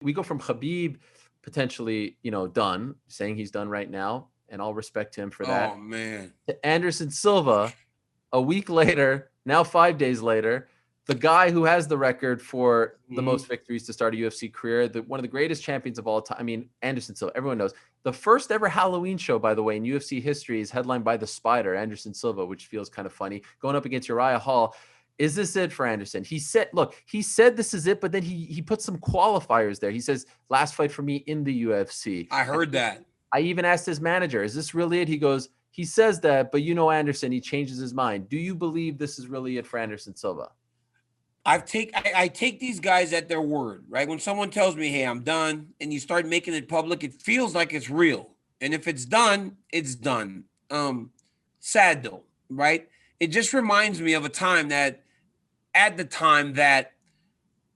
We go from Khabib potentially, done, saying he's done right now, and I'll respect him for Oh that, man. to Anderson Silva a week later, now 5 days later, the guy who has the record for the Mhm. most victories to start a UFC career, one of the greatest champions of all time. I mean, Anderson Silva, everyone knows. The first ever Halloween show, by the way, in UFC history is headlined by the Spider, Anderson Silva, which feels kind of funny, going up against Uriah Hall. Is this it for Anderson? He said this is it, but then he put some qualifiers there. He says, last fight for me in the UFC. I heard that. I even asked his manager, is this really it? He goes, he says that, but Anderson, he changes his mind. Do you believe this is really it for Anderson Silva? I take these guys at their word, right? When someone tells me, "Hey, I'm done," and you start making it public, it feels like it's real. And if it's done, it's done. Sad though, right? It just reminds me of a time that, at the time that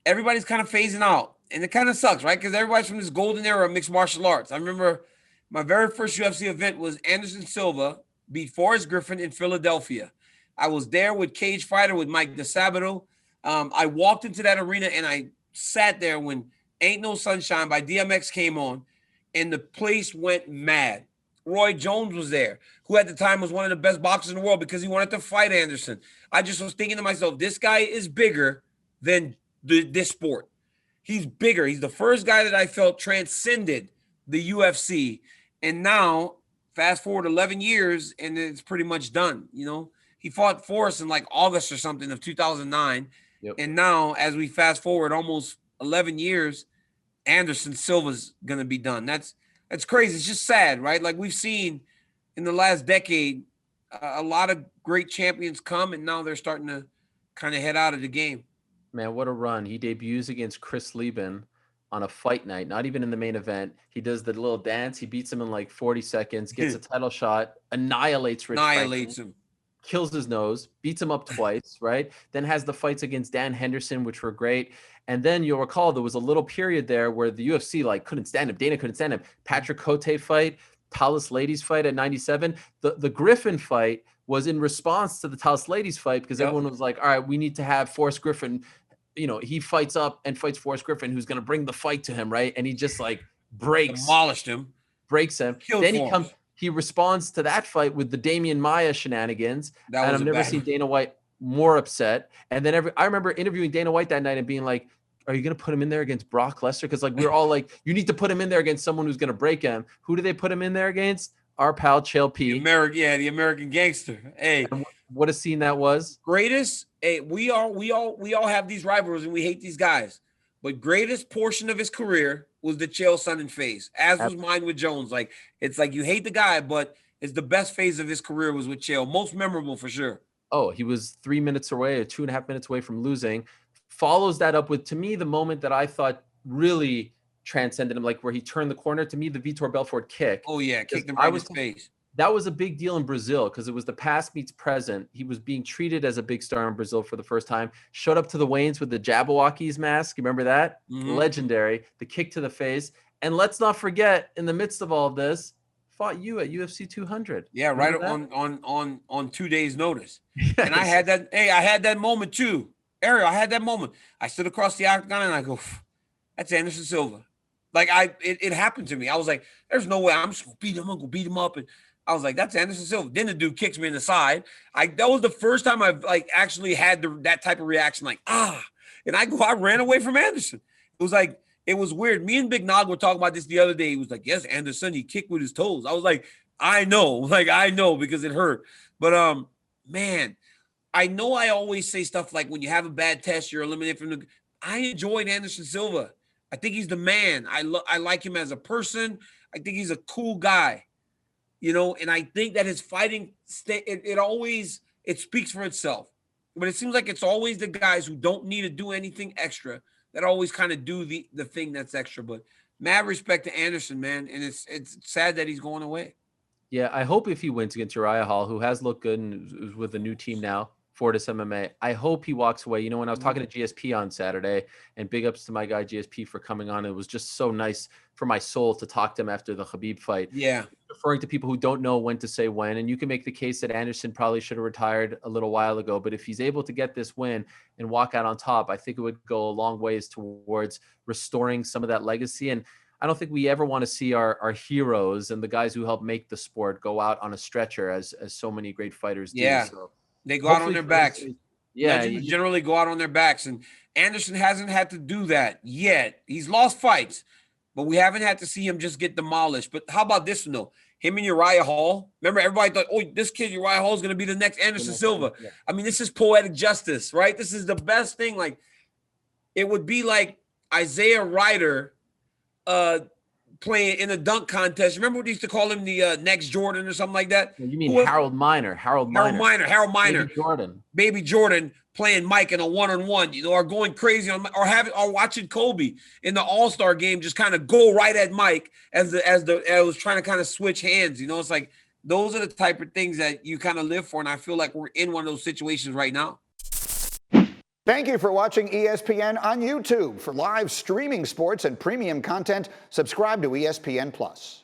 everybody's kind of phasing out, and it kind of sucks, right? Because everybody's from this golden era of mixed martial arts. I remember my very first UFC event was Anderson Silva beat Forrest Griffin in Philadelphia. I was there with Cage Fighter with Mike DeSabato. I walked into that arena and I sat there when Ain't No Sunshine by DMX came on, and the place went mad. Roy Jones was there, who at the time was one of the best boxers in the world because he wanted to fight Anderson. I just was thinking to myself, this guy is bigger than this sport. He's bigger. He's the first guy that I felt transcended the UFC. And now, fast forward 11 years, and it's pretty much done. He fought Forrest in like August or something of 2009. Yep. And now, as we fast forward almost 11 years, Anderson Silva's going to be done. That's crazy. It's just sad, right? Like we've seen in the last decade, a lot of great champions come, and now they're starting to kind of head out of the game. Man, what a run. He debuts against Chris Leben on a fight night, not even in the main event. He does the little dance. He beats him in like 40 seconds, gets a title shot, annihilates Rich Franklin, Annihilates him. kills his nose, beats him up twice, right? Then has the fights against Dan Henderson, which were great. And then you'll recall there was a little period there where the UFC like couldn't stand him. Dana couldn't stand him. Patrick Cote fight, Talis Ladies fight at 97. The Griffin fight was in response to the Talis Ladies fight because everyone was like, all right, we need to have Forrest Griffin. He fights up and fights Forrest Griffin, who's going to bring the fight to him, right? And he just like Demolished him. breaks him. Killed Then Forrest. he responds to that fight with the Demian Maia shenanigans. That And was I've a never bad seen one. Dana White more upset. And then I remember interviewing Dana White that night and being like, are you going to put him in there against Brock Lesnar? Because like we're all like, you need to put him in there against someone who's going to break him. Who do they put him in there against? Our pal Chael P. The American gangster. Hey, And what a scene that was. greatest. Hey, we all have these rivals and we hate these guys. But greatest portion of his career was the Chael Sonnen phase, as was mine with Jones. Like it's like you hate the guy, but it's the best phase of his career was with Chael. Most memorable for sure. Oh, he was 3 minutes away, or 2.5 minutes away from losing. Follows that up with, to me, the moment that I thought really transcended him, like where he turned the corner. To me, the Vitor Belfort kick. Oh yeah, kicked him right in his face. That was a big deal in Brazil because it was the past meets present. He was being treated as a big star in Brazil for the first time. Showed up to the weigh-ins with the Jabberwockies mask. You remember that? Mhm. Legendary. The kick to the face. And let's not forget, in the midst of all of this, fought you at UFC 200. Yeah, Remember right that? on 2 days notice. Yes. And I had that. Hey, I had that moment too, Ariel. I had that moment. I stood across the octagon and I go, "That's Anderson Silva." Like it happened to me. I was like, "There's no way I'm just gonna beat him. I'm gonna beat him up." And I was like, "That's Anderson Silva." Then the dude kicks me in the side. That was the first time I've like actually had that type of reaction. Like and I ran away from Anderson. It was like. It was weird. Me and Big Nog were talking about this the other day. He was like, "Yes, Anderson, he kicked with his toes." I was like, I know because it hurt. But man, I know I always say stuff like when you have a bad test, you're eliminated from the. I enjoyed Anderson Silva. I think he's the man. I like him as a person. I think he's a cool guy, and I think that his fighting it speaks for itself. But it seems like it's always the guys who don't need to do anything extra that always kind of do the thing that's extra. But mad respect to Anderson, man, and it's sad that he's going away. Yeah, I hope if he wins against Uriah Hall, who has looked good and is with a new team now, Fortis MMA. I hope he walks away. You know, when I was talking to GSP on Saturday, and big ups to my guy GSP for coming on, it was just so nice for my soul to talk to him after the Khabib fight. Yeah. Referring to people who don't know when to say when. And you can make the case that Anderson probably should have retired a little while ago. But if he's able to get this win and walk out on top, I think it would go a long ways towards restoring some of that legacy. And I don't think we ever want to see our heroes and the guys who help make the sport go out on a stretcher as so many great fighters do. Yeah. So they go out on their backs. Yeah. Legends generally go out on their backs. And Anderson hasn't had to do that yet. He's lost fights, but we haven't had to see him just get demolished. But how about this one, though? Him and Uriah Hall. Remember, everybody thought, oh, this kid Uriah Hall is going to be the next Anderson Silva. Yeah. I mean, this is poetic justice, right? This is the best thing. Like, it would be like Isaiah Ryder playing in a dunk contest. Remember what they used to call him, the next Jordan or something like that? You mean Harold Miner? Harold Miner. Baby Jordan playing Mike in a one-on-one, or going crazy on, or watching Kobe in the All-Star game just kind of go right at Mike as I was trying to kind of switch hands. It's like those are the type of things that you kind of live for, and I feel like we're in one of those situations right now. Thank you for watching ESPN on YouTube. For live streaming sports and premium content, subscribe to ESPN+.